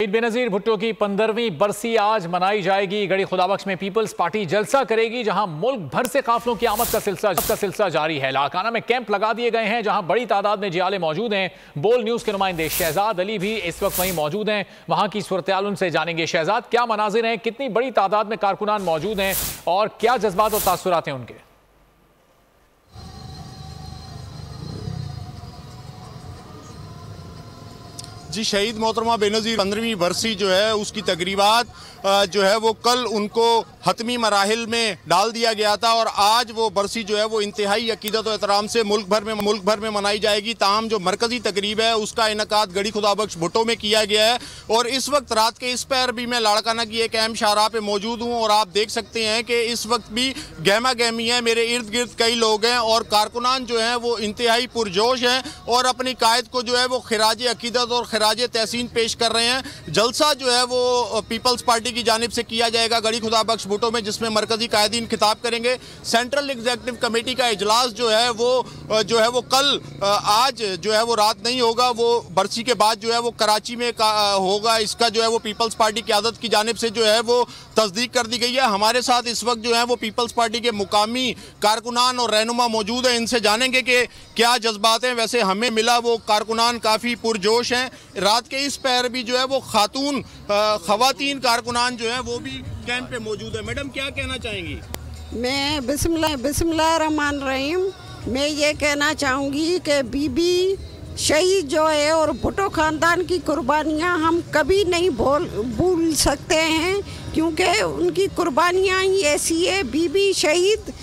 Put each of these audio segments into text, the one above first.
बेनजीर भुट्टो की 15वीं बरसी आज मनाई जाएगी। गढ़ी खुदाबख्श में पीपल्स पार्टी जलसा करेगी, जहां मुल्क भर से काफिलों की आमद का सिलसिला जारी है। लाड़काना में कैंप लगा दिए गए हैं, जहां बड़ी तादाद में जियाले मौजूद हैं। बोल न्यूज के नुमाइंदे शहजाद अली भी इस वक्त वहीं मौजूद हैं। वहां की सूरत-ए-हाल उनसे जानेंगे। शहजाद, क्या मनाजिर हैं, कितनी बड़ी तादाद में कारकुनान मौजूद हैं और क्या जज्बात और तासुरात हैं उनके? जी, शहीद मोहतरमा बेनज़ीर 15वीं बरसी जो है उसकी तकरीबात जो है वो कल उनको हतमी मराहिल में डाल दिया गया था और आज वो बरसी जो है वो इंतहाई अकीदत और एहतराम से मुल्क भर में मनाई जाएगी। ताहम जो मरकज़ी तकरीब है उसका इनकाद गढ़ी खुदाबख्श भुट्टो में किया गया है और इस वक्त रात के इस पैर भी मैं लाड़काना की एक अहम शाहराह पे मौजूद हूँ और आप देख सकते हैं कि इस वक्त भी गहमा गहमी है। मेरे इर्द गिर्द कई लोग हैं और कारकुनान जो हैं वो इंतहाई पुरजोश हैं और अपनी कायद को जो है वो खिराज अकीदत और खिराज तहसीन पेश कर रहे हैं। जलसा जो है वो पीपल्स पार्टी की जानिब से किया जाएगा गढ़ी खुदाबख्श भुट्टो में, जिसमें मरकजी कायदीन खिताब करेंगे। सेंट्रल एग्जीक्यूटिव कमेटी का इजलास जो है वो कल आज जो है वो रात नहीं होगा, वो बरसी के बाद जो है वो कराची में होगा। इसका जो है वो पीपल्स पार्टी क़यादत की जानिब से जो है वो तस्दीक कर दी गई है। हमारे साथ इस वक्त जो है वो पीपल्स पार्टी के मुकामी कारकुनान और रहनुमा मौजूद हैं। इनसे जानेंगे कि क्या जज्बात हैं। वैसे हमें मिला वो कारकुनान काफ़ी पुरजोश हैं। रात के इस पैर भी जो है वो खवातीन कारकुनान जो है वो भी कैंप पे मौजूद है। मैडम, क्या कहना चाहेंगी? मैं बिस्मिल्लाहिर्रहमानिर्रहीम मैं ये कहना चाहूँगी कि बीबी शहीद जो है और भुट्टो ख़ानदान की कुर्बानियाँ हम कभी नहीं भूल सकते हैं, क्योंकि उनकी कुर्बानियाँ ही ऐसी है। बीबी शहीद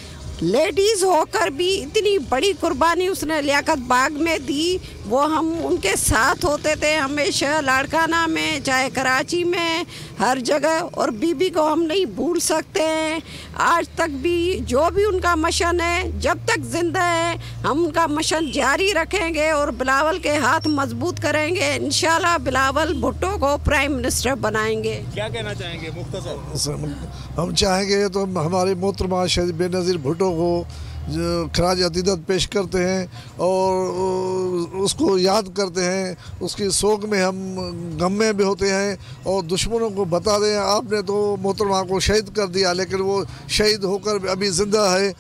लेडीज़ होकर भी इतनी बड़ी कुर्बानी उसने लियाकत बाग में दी। वो हम उनके साथ होते थे हमेशा, लाड़काना में चाहे कराची में, हर जगह। और बीबी को हम नहीं भूल सकते हैं। आज तक भी जो भी उनका मिशन है, जब तक जिंदा है हम उनका मिशन जारी रखेंगे और बिलावल के हाथ मजबूत करेंगे। इंशाल्लाह बिलावल भुट्टो को प्राइम मिनिस्टर बनाएंगे। क्या कहना चाहेंगे मुख्तसर? हम चाहेंगे तो हमारे मोहतरमा शहीद बेनज़ीर भुट्टो को खराज अकीदत पेश करते हैं और उसको याद करते हैं। उसकी सोग में हम गम में भी होते हैं और दुश्मनों को बता दें आपने तो मोहतरमा को शहीद कर दिया, लेकिन वो शहीद होकर अभी ज़िंदा है।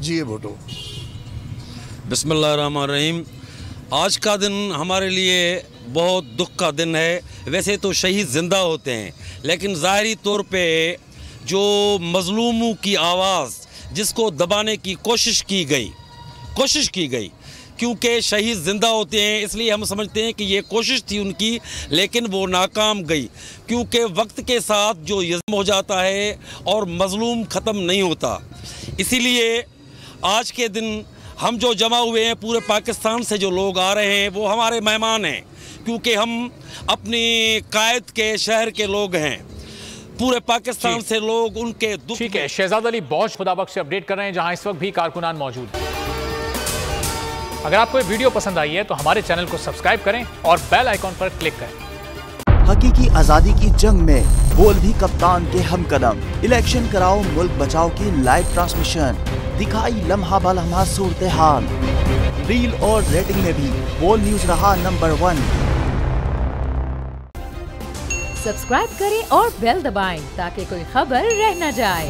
जिए भुट्टो। बिस्मिल्लाहिर्रहमानिर्रहीम। आज का दिन हमारे लिए बहुत दुख का दिन है। वैसे तो शहीद ज़िंदा होते हैं, लेकिन ज़ाहिरी तौर पे जो मज़लूमों की आवाज़ जिसको दबाने की कोशिश की गई क्योंकि शहीद ज़िंदा होते हैं, इसलिए हम समझते हैं कि ये कोशिश थी उनकी, लेकिन वो नाकाम गई। क्योंकि वक्त के साथ जो यज़्म हो जाता है और मज़लूम ख़त्म नहीं होता। इसीलिए आज के दिन हम जो जमा हुए हैं, पूरे पाकिस्तान से जो लोग आ रहे हैं वो हमारे मेहमान हैं, क्योंकि हम अपनी कायद के शहर के लोग हैं। पूरे पाकिस्तान से लोग उनके दुख। ठीक है, शहजाद अली बहुत खुदाबख्श से अपडेट कर रहे हैं, जहां इस वक्त भी कारकुनान मौजूद हैं। अगर आपको ये वीडियो पसंद आई है तो हमारे चैनल को सब्सक्राइब करें और बेल आइकॉन पर क्लिक करें। हकीकी आजादी की जंग में बोल भी कप्तान के हमकदम। इलेक्शन कराओ मुल्क बचाओ की लाइव ट्रांसमिशन, दिखाई लम्हा ब लम्हा सूरत हाल। रील और रेटिंग में भी बोल न्यूज रहा नंबर 1। सब्सक्राइब करें और बेल दबाएं ताकि कोई खबर रह न जाए।